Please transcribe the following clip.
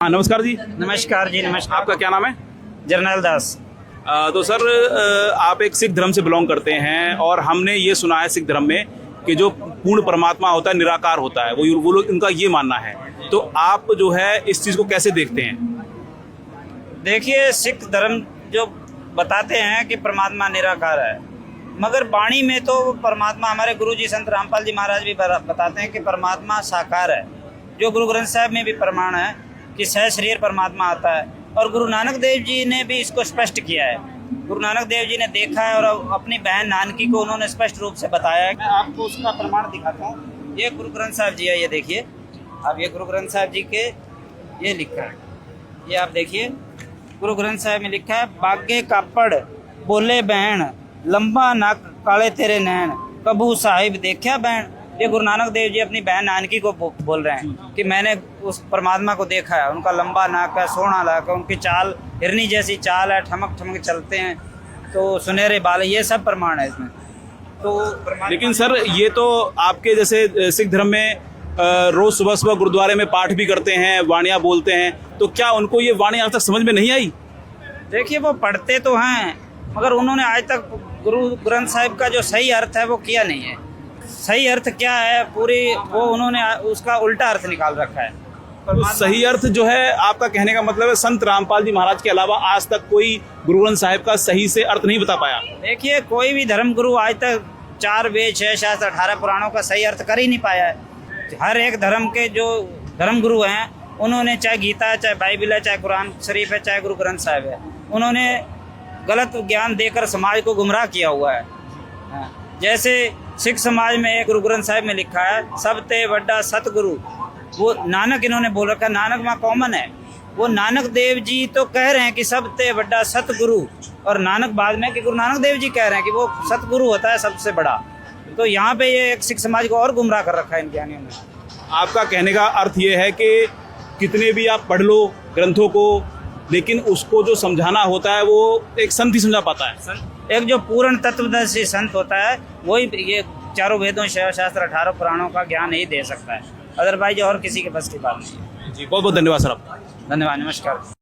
हाँ, नमस्कार जी। नमस्कार जी। नमस्कार। आपका क्या नाम है? जरनैल दास। तो सर, आप एक सिख धर्म से बिलोंग करते हैं और हमने ये सुना है सिख धर्म में कि जो पूर्ण परमात्मा होता है निराकार होता है, वो लोग उनका ये मानना है। तो आप जो है इस चीज़ को कैसे देखते हैं? देखिए, सिख धर्म जो बताते हैं कि परमात्मा निराकार है, मगर वाणी में तो परमात्मा हमारे गुरु जी संत रामपाल जी महाराज भी बताते हैं कि परमात्मा साकार है। जो गुरु ग्रंथ साहब में भी प्रमाण है कि सह शरीर परमात्मा आता है, और गुरु नानक देव जी ने भी इसको स्पष्ट किया है। गुरु नानक देव जी ने देखा है और अपनी बहन नानकी को उन्होंने स्पष्ट रूप से बताया है। मैं आपको उसका प्रमाण दिखाता हूँ। ये गुरु ग्रंथ साहब जी है, ये देखिए अब, ये गुरु ग्रंथ साहब जी के ये लिखा है, ये आप देखिए गुरु ग्रंथ साहब में लिखा है, बागे कापड़ बोले बहन लंबा नक काले तेरे नैन कबू साहिब देखा बहन। ये गुरु नानक देव जी अपनी बहन नानकी को बोल रहे हैं कि मैंने उस परमात्मा को देखा है। उनका लंबा नाक है, सोना नाक है, उनकी चाल हिरनी जैसी चाल है, ठमक ठमक चलते हैं, तो सुनहरे बाल, ये सब प्रमाण है इसमें। तो लेकिन सर, ये तो आपके जैसे सिख धर्म में रोज सुबह सुबह गुरुद्वारे में पाठ भी करते हैं, वाणियाँ बोलते हैं, तो क्या उनको ये वाणी आज तक समझ में नहीं आई? देखिए, वो पढ़ते तो हैं, मगर उन्होंने आज तक गुरु ग्रंथ साहिब का जो सही अर्थ है वो किया नहीं है। सही अर्थ क्या है पूरी, वो उन्होंने उसका उल्टा अर्थ निकाल रखा है। तो सही अर्थ जो है, आपका कहने का मतलब है संत रामपाल जी महाराज के अलावा आज तक कोई गुरु ग्रंथ साहिब का सही से अर्थ नहीं बता पाया? देखिए, कोई भी धर्म गुरु आज तक 4 वेद 6 शास्त्र 18 पुराणों का सही अर्थ कर ही नहीं पाया है। हर एक धर्म के जो धर्म गुरु हैं, उन्होंने चाहे गीता है, चाहे बाइबल है, चाहे कुरान शरीफ है, चाहे गुरु ग्रंथ साहिब है, उन्होंने गलत ज्ञान देकर समाज को गुमराह किया हुआ है। जैसे सिख समाज में एक गुरु ग्रंथ साहिब में लिखा है, सब ते वड्डा सतगुरु, वो नानक इन्होंने बोल रखा है, नानक वहाँ कॉमन है। वो नानक देव जी तो कह रहे हैं कि सब ते वड्डा सतगुरु, और नानक बाद में कि गुरु नानक देव जी कह रहे हैं कि वो सतगुरु होता है सबसे बड़ा। तो यहाँ पे ये एक सिख समाज को और गुमराह कर रखा है इन ज्ञानियों ने। आपका कहने का अर्थ ये है कि कितने भी आप पढ़ लो ग्रंथों को, लेकिन उसको जो समझाना होता है वो एक संत ही समझा पाता है। एक जो पूर्ण तत्वदर्शी संत होता है वही ये चारों वेदों शास्त्र 18 पुराणों का ज्ञान ही दे सकता है, अदरवाइज और किसी के बस की बात नहीं है। जी, बहुत बहुत धन्यवाद सर। आप धन्यवाद। नमस्कार।